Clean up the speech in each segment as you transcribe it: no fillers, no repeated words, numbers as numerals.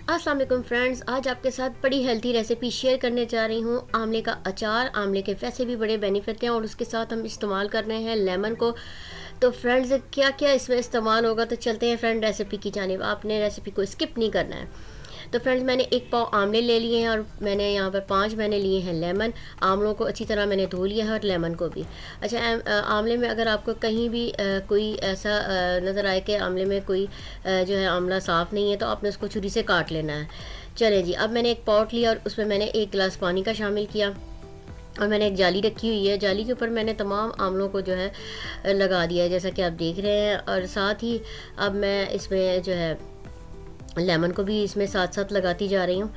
अस्सलाम वालेकुम फ्रेंड्स, आज आपके साथ बड़ी हेल्थी रेसिपी शेयर करने जा रही हूँ। आंवले का अचार। आंवले के वैसे भी बड़े बेनिफिट हैं और उसके साथ हम इस्तेमाल कर रहे हैं लेमन को। तो फ्रेंड्स, क्या क्या इसमें इस्तेमाल होगा, तो चलते हैं फ्रेंड रेसिपी की जानिब। आपने रेसिपी को स्किप नहीं करना है। तो फ्रेंड्स, मैंने 1 पाव आंवले ले लिए हैं और मैंने यहाँ पर 5 मैंने लिए हैं लेमन। आंवलों को अच्छी तरह मैंने धो लिया है और लेमन को भी। अच्छा, आंवले में अगर आपको कहीं भी कोई ऐसा नज़र आए कि आंवले में कोई जो है आंवला साफ़ नहीं है, तो आपने उसको छुरी से काट लेना है। चलें जी, अब मैंने एक पॉट लिया और उसमें मैंने 1 गिलास पानी का शामिल किया और मैंने एक जाली रखी हुई है। जाली के ऊपर मैंने तमाम आंवलों को जो है लगा दिया है, जैसा कि आप देख रहे हैं। और साथ ही अब मैं इसमें जो है लेमन को भी इसमें साथ साथ लगाती जा रही हूँ।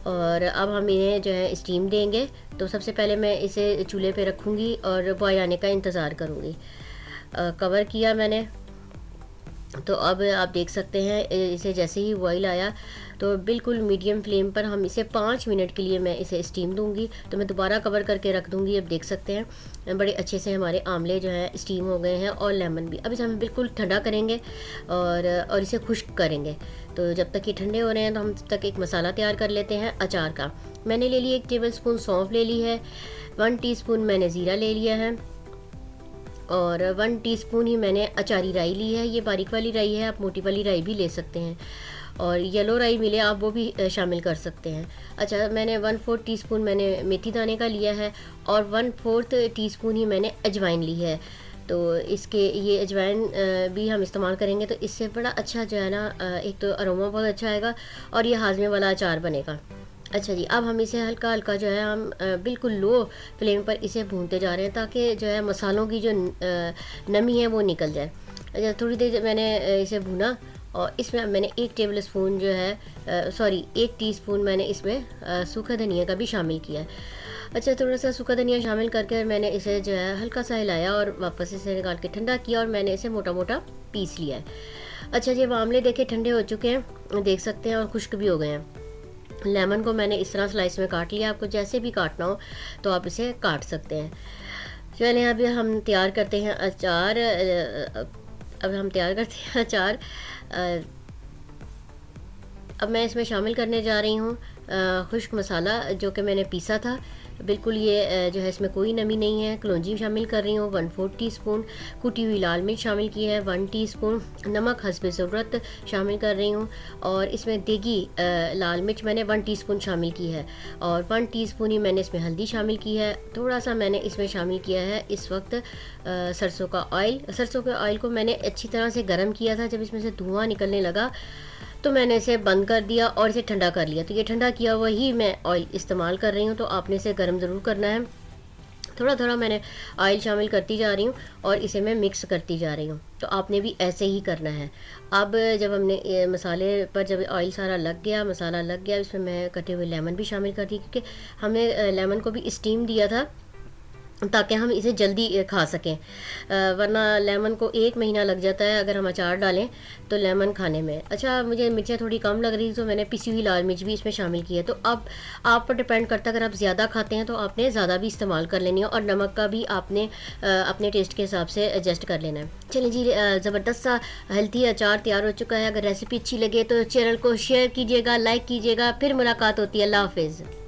और अब हम इन्हें जो है स्टीम देंगे। तो सबसे पहले मैं इसे चूल्हे पे रखूँगी और बॉयल आने का इंतज़ार करूँगी। कवर किया मैंने। तो अब आप देख सकते हैं इसे जैसे ही बॉयल आया तो बिल्कुल मीडियम फ्लेम पर हम इसे 5 मिनट के लिए मैं इसे स्टीम दूंगी। तो मैं दोबारा कवर करके रख दूंगी। अब देख सकते हैं बड़े अच्छे से हमारे आंवले जो हैं स्टीम हो गए हैं और लेमन भी। अब इसे हम बिल्कुल ठंडा करेंगे और इसे खुश्क करेंगे। तो जब तक ये ठंडे हो रहे हैं तो हम तब तक एक मसाला तैयार कर लेते हैं अचार का। मैंने ले लिया 1 टेबल स्पून सौंफ ले ली है, 1 टीस्पून मैंने ज़ीरा ले लिया है और 1 टीस्पून ही मैंने अचारी राई ली है। ये बारीक वाली राई है, आप मोटी वाली राई भी ले सकते हैं और येलो राई मिले आप वो भी शामिल कर सकते हैं। अच्छा, मैंने 1/4 टीस्पून मैंने मेथी दाने का लिया है और 1/4 टीस्पून ही मैंने अजवाइन ली है। तो इसके ये अजवाइन भी हम इस्तेमाल करेंगे तो इससे बड़ा अच्छा जो है ना, एक तो अरोमा बहुत अच्छा आएगा और ये हाजमे वाला अचार बनेगा। अच्छा जी, अब हम इसे हल्का हल्का जो है हम बिल्कुल लो फ्लेम पर इसे भूनते जा रहे हैं ताकि जो है मसालों की जो नमी है वो निकल जाए। अच्छा, थोड़ी देर मैंने इसे भूना और इसमें मैंने 1 टेबल स्पून जो है 1 टीस्पून मैंने इसमें सूखा धनिया का भी शामिल किया है। अच्छा, थोड़ा सा सूखा धनिया शामिल करके मैंने इसे जो है हल्का सा हिलाया और वापस इसे निकाल के ठंडा किया और मैंने इसे मोटा मोटा पीस लिया है। अच्छा जी, अब आंवले देखे ठंडे हो चुके हैं, देख सकते हैं, और खुश्क भी हो गए हैं। लेमन को मैंने इस तरह स्लाइस में काट लिया। आपको जैसे भी काटना हो तो आप इसे काट सकते हैं। चलिए, अभी हम तैयार करते हैं अचार। अब हम तैयार करते हैं अचार। अब मैं इसमें शामिल करने जा रही हूँ खुश्क मसाला जो कि मैंने पीसा था। बिल्कुल ये जो है इसमें कोई नमी नहीं है। कलौंजी शामिल कर रही हूँ 1/4 टीस्पून। कुटी हुई लाल मिर्च शामिल की है 1 टीस्पून। नमक हस्बे ज़रूरत शामिल कर रही हूँ और इसमें देगी लाल मिर्च मैंने 1 टीस्पून शामिल की है और 1 टीस्पून ही मैंने इसमें हल्दी शामिल की है। थोड़ा सा मैंने इसमें शामिल किया है इस वक्त सरसों का ऑयल। सरसों के ऑयल को मैंने अच्छी तरह से गर्म किया था। जब इसमें से धुआं निकलने लगा तो मैंने इसे बंद कर दिया और इसे ठंडा कर लिया। तो ये ठंडा किया हुआ ही मैं ऑयल इस्तेमाल कर रही हूँ। तो आपने इसे गर्म ज़रूर करना है। थोड़ा थोड़ा मैंने ऑयल शामिल करती जा रही हूँ और इसे मैं मिक्स करती जा रही हूँ। तो आपने भी ऐसे ही करना है। अब जब हमने मसाले पर जब ऑयल सारा लग गया, मसाला लग गया, इसमें मैं कटे हुए लेमन भी शामिल कर दी क्योंकि हमने लेमन को भी स्टीम दिया था ताकि हम इसे जल्दी खा सकें। वरना लेमन को 1 महीना लग जाता है अगर हम अचार डालें तो लेमन खाने में। अच्छा, मुझे मिर्चें थोड़ी कम लग रही तो मैंने पिसी हुई लाल मिर्च भी इसमें शामिल की है। तो अब आप पर डिपेंड करता है, अगर आप ज़्यादा खाते हैं तो आपने ज़्यादा भी इस्तेमाल कर लेनी है और नमक का भी आपने अपने टेस्ट के हिसाब से एडजस्ट कर लेना है। चलिए जी, ज़बरदस्त सा हेल्थी अचार तैयार हो चुका है। अगर रेसिपी अच्छी लगे तो चैनल को शेयर कीजिएगा, लाइक कीजिएगा। फिर मुलाकात होती है। अल्लाह हाफिज़।